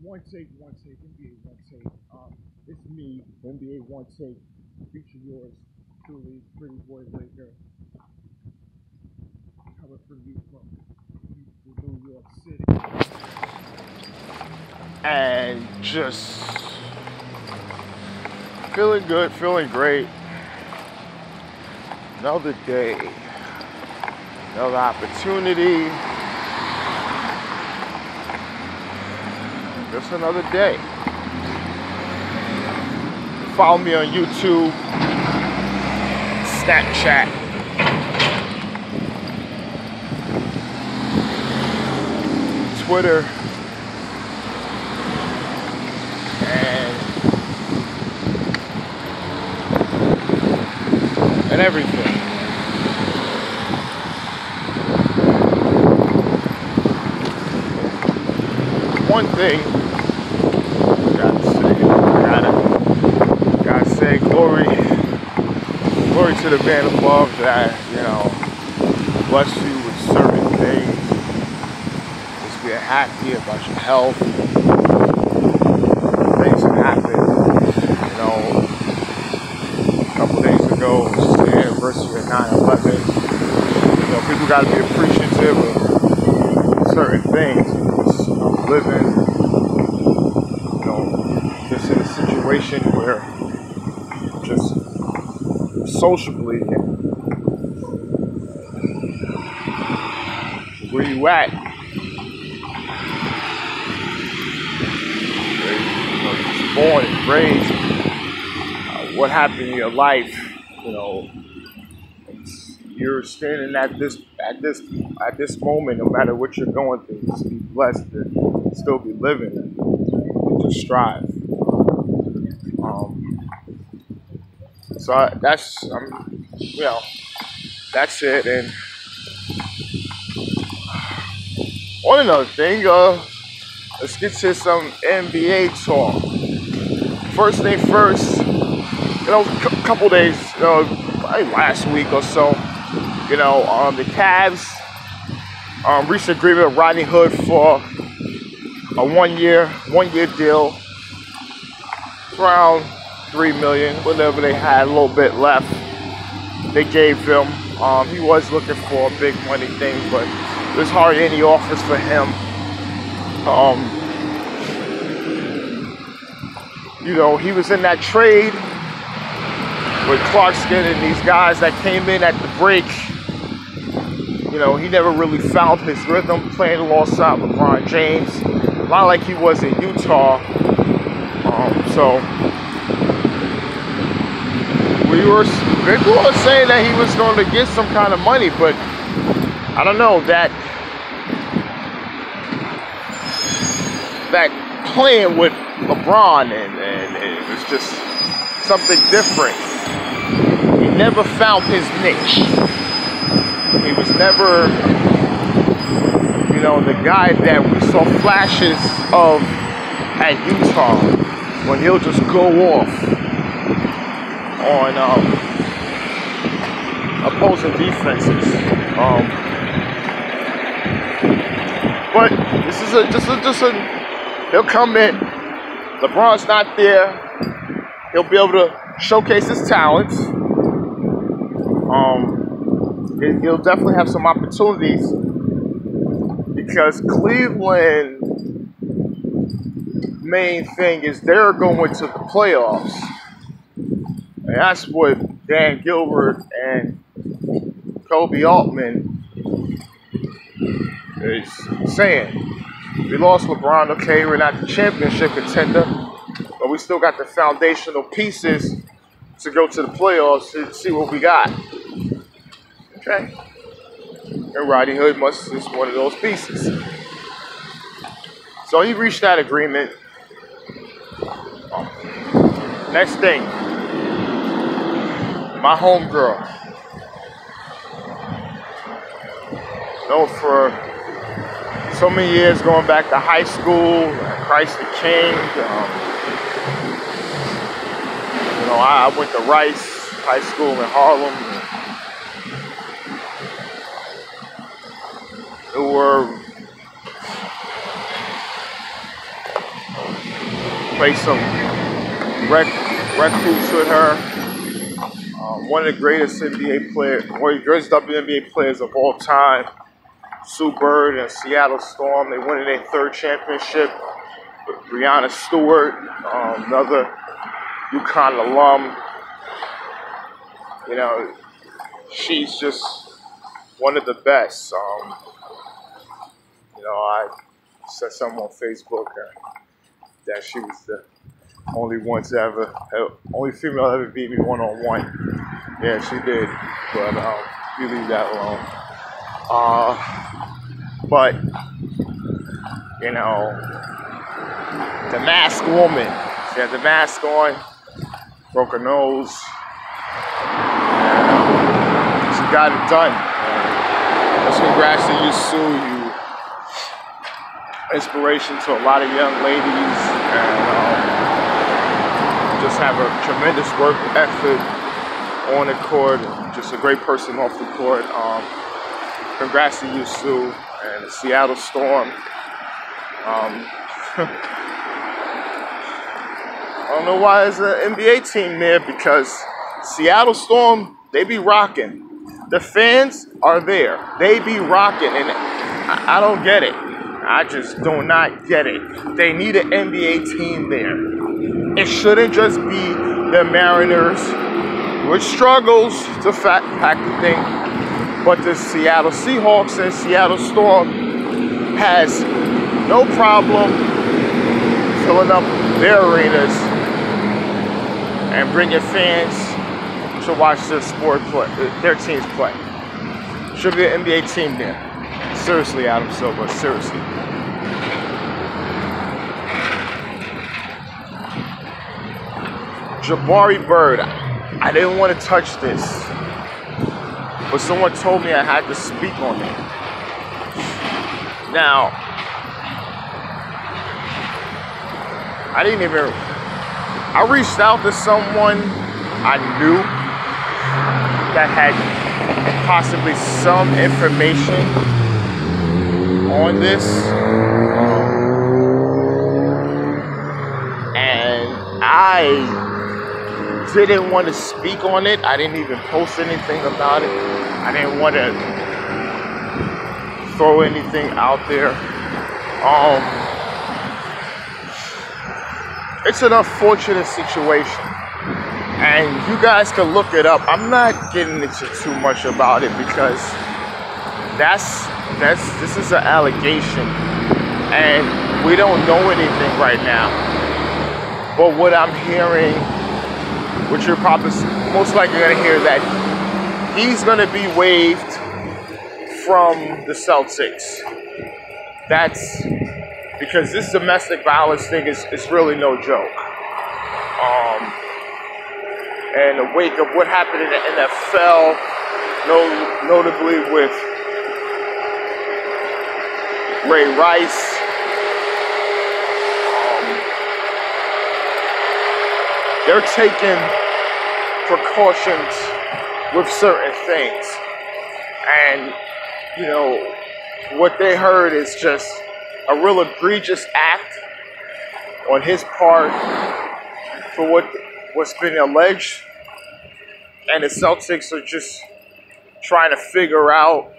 NBA one take. It's me, NBA one take, feature yours truly, Pretty Boy Laker, coming from you from beautiful New York City. And just feeling good, feeling great. Another day, another opportunity. Just another day. Follow me on YouTube, Snapchat, Twitter, and everything. One thing gotta say, glory to the man above that, bless you with certain things. Just being happy about your health. Things that happen, a couple days ago, it was the anniversary of 9/11. People gotta be appreciative of certain things. Just living, just in a situation where just sociably, where you at, you're just born and raised, what happened in your life, you're standing at this moment, no matter what you're going through, just be blessed to still be living and just strive. So that's it. And on another thing, let's get to some NBA talk. First thing first, a couple days, probably last week or so, the Cavs reached an agreement with Rodney Hood for a one-year deal. It's around $3 million, whatever they had, a little bit left. They gave him. He was looking for a big money thing, but there's hardly any offers for him. He was in that trade with Clarkson and these guys that came in at the break. He never really found his rhythm playing alongside LeBron James. Not like he was in Utah. So people were saying that he was going to get some kind of money, but I don't know, that playing with LeBron and it was just something different. He never found his niche. He was never, the guy that we saw flashes of at Utah, when he'll just go off on opposing defenses. But this is he'll come in. LeBron's not there. He'll be able to showcase his talents. He'll definitely have some opportunities because Cleveland main thing is they're going to the playoffs. And that's what Dan Gilbert and Kobe Altman is saying. We lost LeBron, okay, we're not the championship contender, but we still got the foundational pieces to go to the playoffs and see what we got. Okay? And Rodney Hood is one of those pieces. So he reached that agreement. Next thing, my homegirl. For so many years, going back to high school, Christ the King. I went to Rice High School in Harlem. There were Play some rec hoops with her. One of the greatest NBA players, one of the greatest WNBA players of all time, Sue Bird and Seattle Storm. They won their 3rd championship. Brianna Stewart, another UConn alum. You know, she's just one of the best. You know, I said something on Facebook that she was the only one to ever, only female to ever beat me one-on-one. Yeah, she did, but you leave that alone. But you know, the masked woman, she had the mask on, broke her nose. She got it done. Let's congrats to you, Sue. You inspiration to a lot of young ladies, and just have a tremendous work ethic on the court, and just a great person off the court. Congrats to you, Sue, and the Seattle Storm. I don't know why there's an NBA team there, because Seattle Storm, they be rocking. The fans are there. They be rocking, and I don't get it. I just do not get it. They need an NBA team there. It shouldn't just be the Mariners, which struggles to pack the thing, but the Seattle Seahawks and Seattle Storm has no problem filling up their arenas and bringing fans to watch their their teams play. Should be an NBA team there. Seriously, Adam Silver, seriously. Jabari Bird, I didn't want to touch this, but someone told me I had to speak on it. Now, I reached out to someone I knew that had possibly some information on this, and I didn't want to speak on it. I didn't even post anything about it. I didn't want to throw anything out there. It's an unfortunate situation, and you guys can look it up. I'm not getting into too much about it, because this is an allegation, and we don't know anything right now. But what I'm hearing, which you're probably most likely going to hear, that he's going to be waived from the Celtics. That's because this domestic violence thing is really no joke. And the wake of what happened in the NFL, notably with Ray Rice, they're taking precautions with certain things. And, you know, what they heard is just a real egregious act on his part for what's been alleged. And the Celtics are just trying to figure out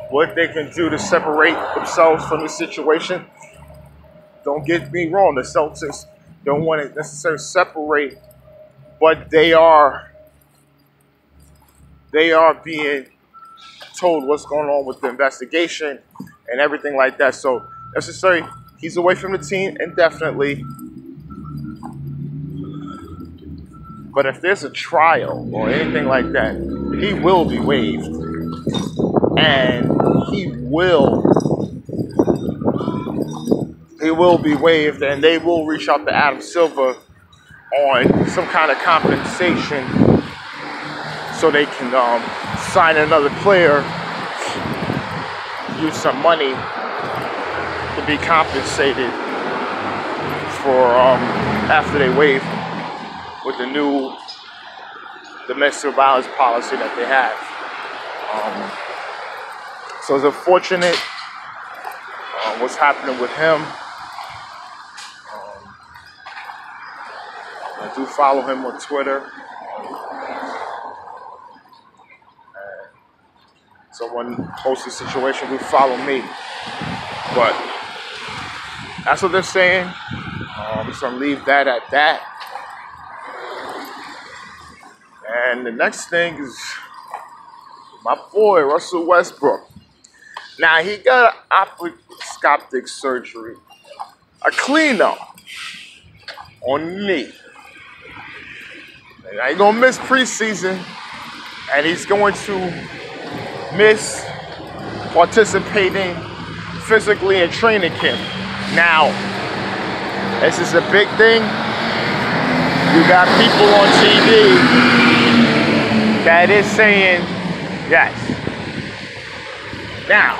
what they can do to separate themselves from the situation. Don't get me wrong, the Celtics don't want to necessarily separate, but they are being told what's going on with the investigation and everything like that. So necessarily, he's away from the team indefinitely. But if there's a trial or anything like that, he will be waived, and he will be waived, and they will reach out to Adam Silver on some kind of compensation so they can sign another player, use some money to be compensated for after they waive with the new domestic violence policy that they have. So it's unfortunate what's happening with him. I do follow him on Twitter. Someone posted a situation, do follow me. But that's what they're saying. So I'm gonna leave that at that. And the next thing is my boy, Russell Westbrook. Now, he got an arthroscopic surgery, a cleanup on the knee. And he's going to miss preseason, and he's going to miss participating physically in training camp. Now, this is a big thing. You got people on TV that is saying, yes. Now,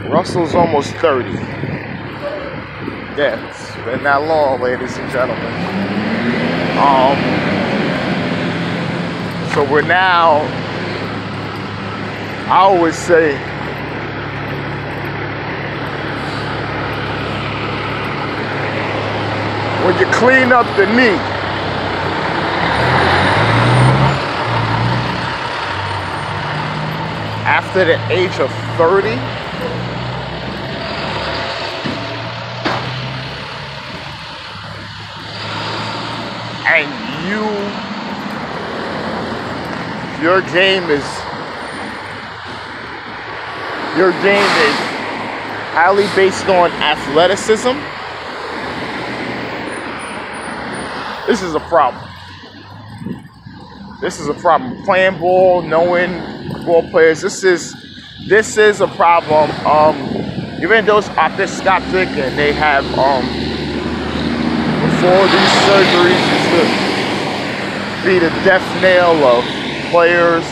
Russell's almost 30. Yeah, it's been that long, ladies and gentlemen. So we're now, I always say, when you clean up the knee, after the age of 30, and your game is highly based on athleticism, this is a problem. This is a problem. Playing ball, knowing ball players, this is a problem. Even those arthroscopic, and they have before these surgeries used to be the death knell of players.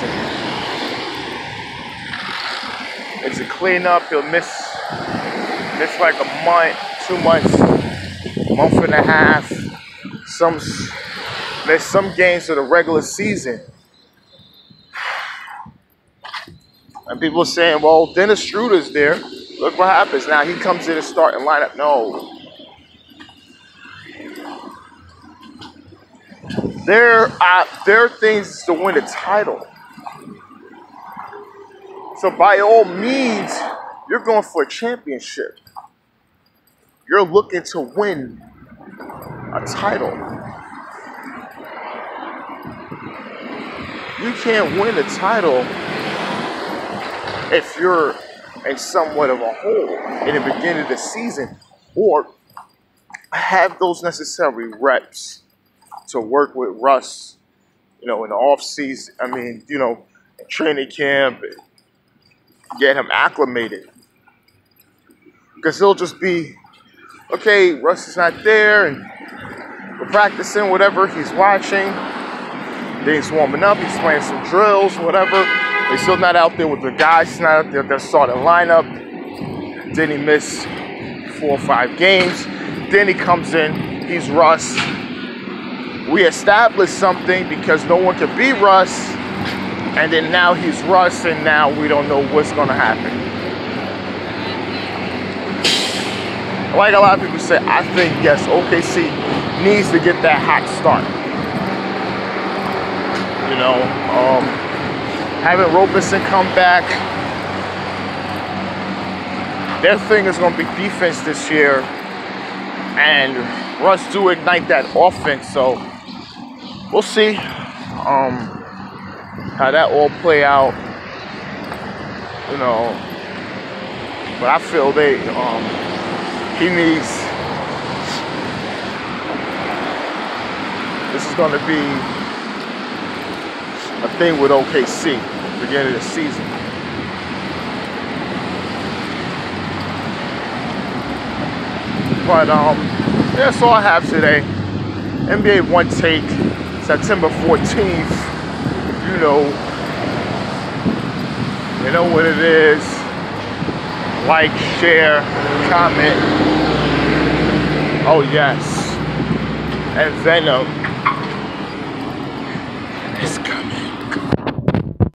It's a cleanup. He'll miss like a month, 2 months, month and a half. There's some games of the regular season. And people are saying, well, Dennis Schroeder's there. Look what happens. Now he comes in and starting lineup. No. There are things to win a title. So by all means, you're going for a championship. You're looking to win a title. You can't win a title if you're in somewhat of a hole in the beginning of the season, or have those necessary reps to work with Russ, in the off season. I mean, training camp, and get him acclimated. Because he'll just be, okay, Russ is not there, and we're practicing whatever he's watching. Then he's warming up, he's playing some drills, whatever. He's still not out there with the guys. He's not out there with their starting lineup. Then he missed 4 or 5 games. Then he comes in, he's Russ. We established something because no one could beat Russ. And then now he's Russ, and now we don't know what's going to happen. Like a lot of people say, I think, yes, OKC needs to get that hot start. Having Robinson come back, their thing is going to be defense this year, and Russ do ignite that offense. So we'll see how that all play out. But I feel he needs. This is going to be a thing with OKC beginning of the season. But that's all I have today. NBA Onetake, September 14th. You know what it is. Like, share, comment. Oh yes, and Venom.